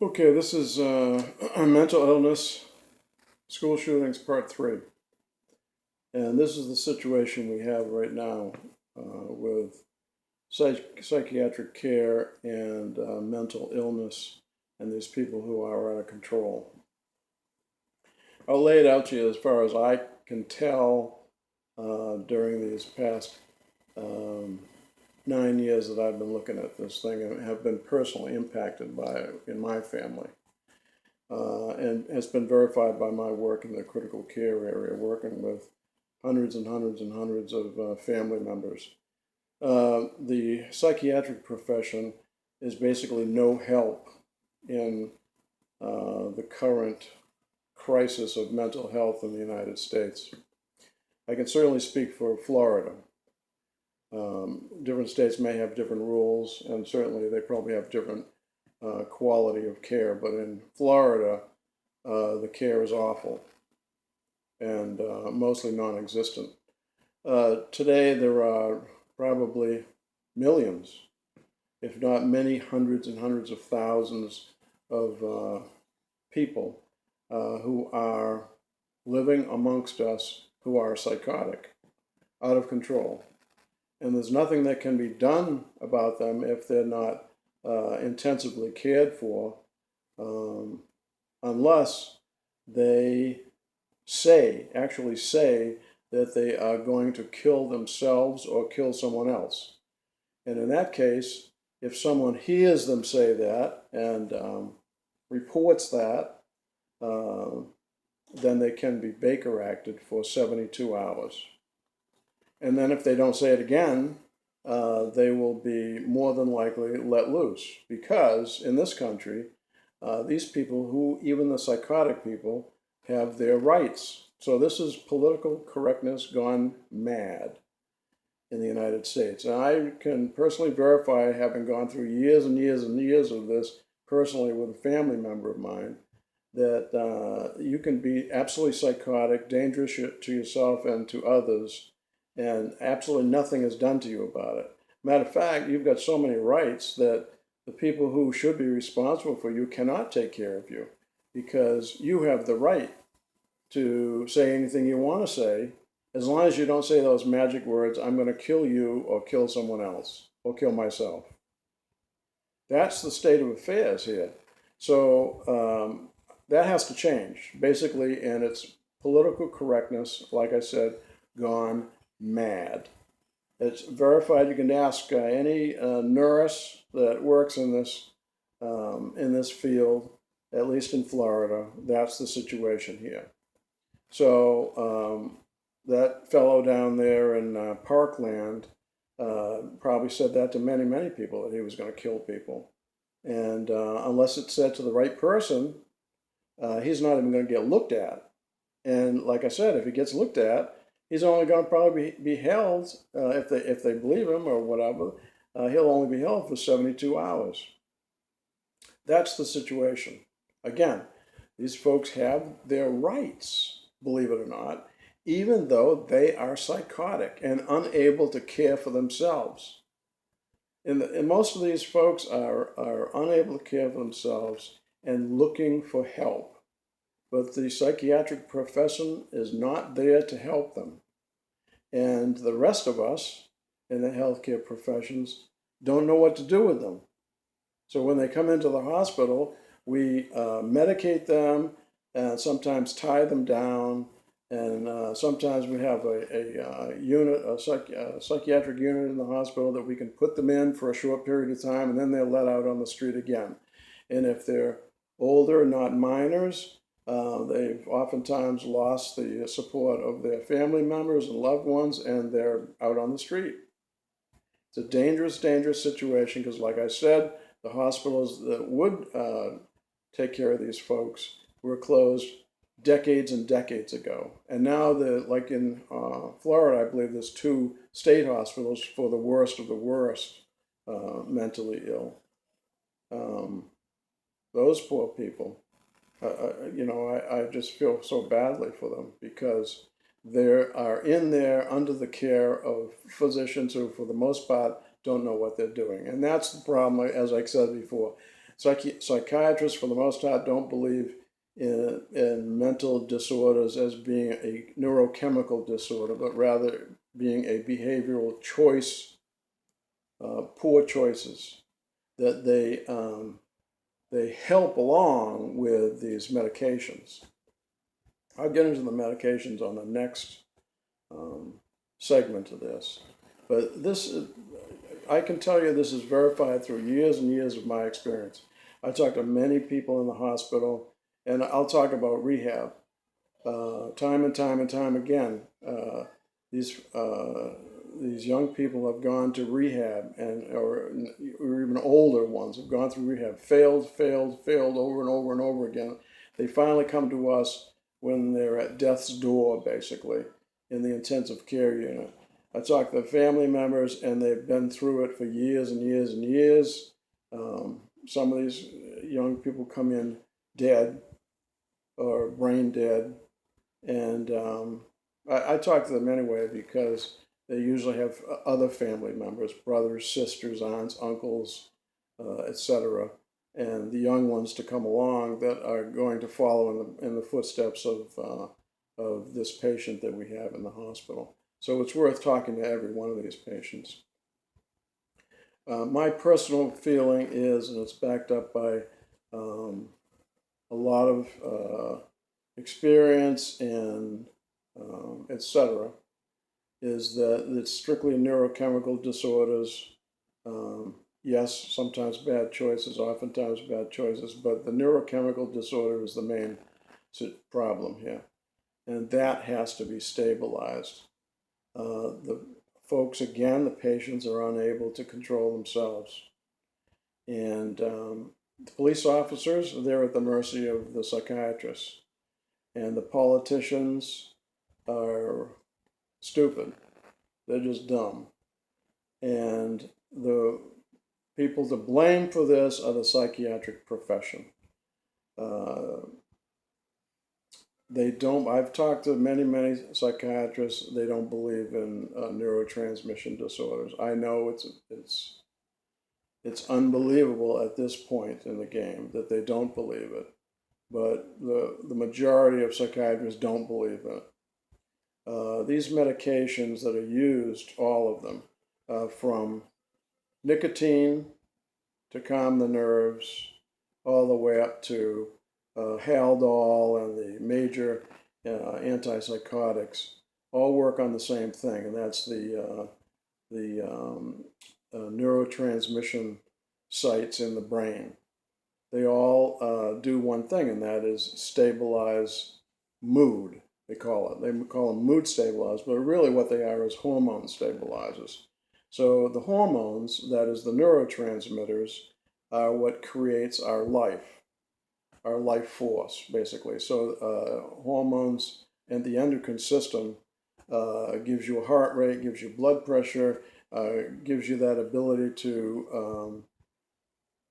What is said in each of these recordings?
Okay, this is mental illness, school shootings, part three. And this is the situation we have right now with psychiatric care and mental illness and these people who are out of control. I'll lay it out to you as far as I can tell during these past um, 9 years that I've been looking at this thing and have been personally impacted by it in my family. And has been verified by my work in the critical care area, working with hundreds and hundreds and hundreds of family members. The psychiatric profession is basically no help in the current crisis of mental health in the United States. I can certainly speak for Florida. Different states may have different rules, and certainly they probably have different quality of care. But in Florida, the care is awful and mostly non-existent. Today, there are probably millions, if not many hundreds and hundreds of thousands of people who are living amongst us who are psychotic, out of control. And there's nothing that can be done about them if they're not intensively cared for, unless they actually say that they are going to kill themselves or kill someone else. And in that case, if someone hears them say that and reports that, then they can be Baker acted for 72 hours. And then if they don't say it again, they will be more than likely let loose, because in this country, these people, who even the psychotic people, have their rights. So this is political correctness gone mad in the United States. And I can personally verify, having gone through years and years and years of this personally with a family member of mine, that you can be absolutely psychotic, dangerous to yourself and to others, and absolutely nothing is done to you about it. Matter of fact, you've got so many rights that the people who should be responsible for you cannot take care of you, because you have the right to say anything you want to say, as long as you don't say those magic words, I'm going to kill you or kill someone else or kill myself. That's the state of affairs here. So that has to change, basically, and it's political correctness, like I said, gone mad. It's verified. You can ask any nurse that works in this field, at least in Florida. That's the situation here. So that fellow down there in Parkland probably said that to many, many people, that he was going to kill people. And unless it's said to the right person, he's not even going to get looked at. And like I said, if he gets looked at, he's only going to probably be held, if they believe him or whatever, he'll only be held for 72 hours. That's the situation. Again, these folks have their rights, believe it or not, even though they are psychotic and unable to care for themselves. And most of these folks are unable to care for themselves and looking for help. But the psychiatric profession is not there to help them. And the rest of us in the healthcare professions don't know what to do with them. So when they come into the hospital, we medicate them and sometimes tie them down. And sometimes we have a psychiatric unit in the hospital that we can put them in for a short period of time, and then they're let out on the street again. And if they're older, not minors, they've oftentimes lost the support of their family members and loved ones, and they're out on the street. It's a dangerous, dangerous situation, because, like I said, the hospitals that would take care of these folks were closed decades and decades ago. And now, like in Florida, I believe there's 2 state hospitals for the worst of the worst mentally ill. Those poor people, I just feel so badly for them, because they are in there under the care of physicians who, for the most part, don't know what they're doing. And that's the problem, as I said before. Psychiatrists, for the most part, don't believe in mental disorders as being a neurochemical disorder, but rather being a behavioral choice, poor choices that they help along with these medications. I'll get into the medications on the next segment of this, but I can tell you this is verified through years and years of my experience. I talk to many people in the hospital, and I'll talk about rehab time and time and time again. These young people have gone to rehab, or even older ones have gone through rehab, failed over and over and over again. They finally come to us when they're at death's door, basically, in the intensive care unit. I talk to family members, and they've been through it for years and years and years. Some of these young people come in dead or brain dead, and I talk to them anyway because they usually have other family members, brothers, sisters, aunts, uncles, etc., and the young ones to come along that are going to follow in the footsteps of this patient that we have in the hospital. So it's worth talking to every one of these patients. My personal feeling is, and it's backed up by a lot of experience and etc., is that it's strictly neurochemical disorders. Yes, sometimes bad choices, oftentimes bad choices, but the neurochemical disorder is the main problem here, and that has to be stabilized. The folks, again, the patients are unable to control themselves. And the police officers, they're at the mercy of the psychiatrists. And the politicians are stupid. They're just dumb. And the people to blame for this are the psychiatric profession. I've talked to many psychiatrists. They don't believe in neurotransmission disorders. I know it's unbelievable at this point in the game that they don't believe it, but the majority of psychiatrists don't believe in it. These medications that are used, all of them, from nicotine to calm the nerves, all the way up to Haldol and the major antipsychotics, all work on the same thing, and that's the neurotransmission sites in the brain. They all do one thing, and that is stabilize mood, they call it. They call them mood stabilizers, but really what they are is hormone stabilizers. So the hormones, that is the neurotransmitters, are what creates our life force, basically. So hormones and the endocrine system gives you a heart rate, gives you blood pressure, gives you that ability to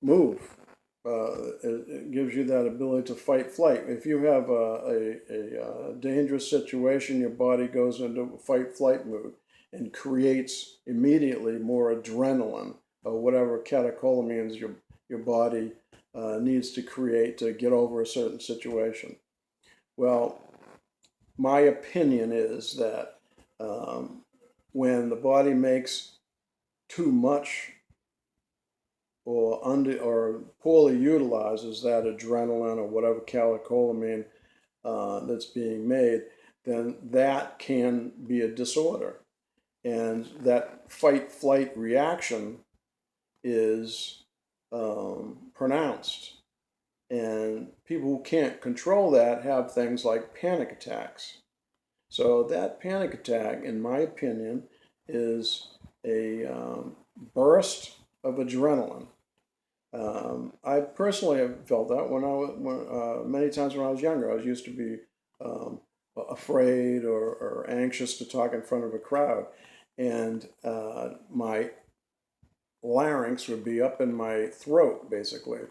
move. It gives you that ability to fight flight. If you have a dangerous situation, your body goes into fight flight mode and creates immediately more adrenaline or whatever catecholamines your body needs to create to get over a certain situation. Well, my opinion is that when the body makes too much or poorly utilizes that adrenaline or whatever catecholamine that's being made, then that can be a disorder. And that fight-flight reaction is pronounced. And people who can't control that have things like panic attacks. So that panic attack, in my opinion, is a burst of adrenaline. I personally have felt that many times when I was younger. I used to be afraid or anxious to talk in front of a crowd, and my larynx would be up in my throat, basically,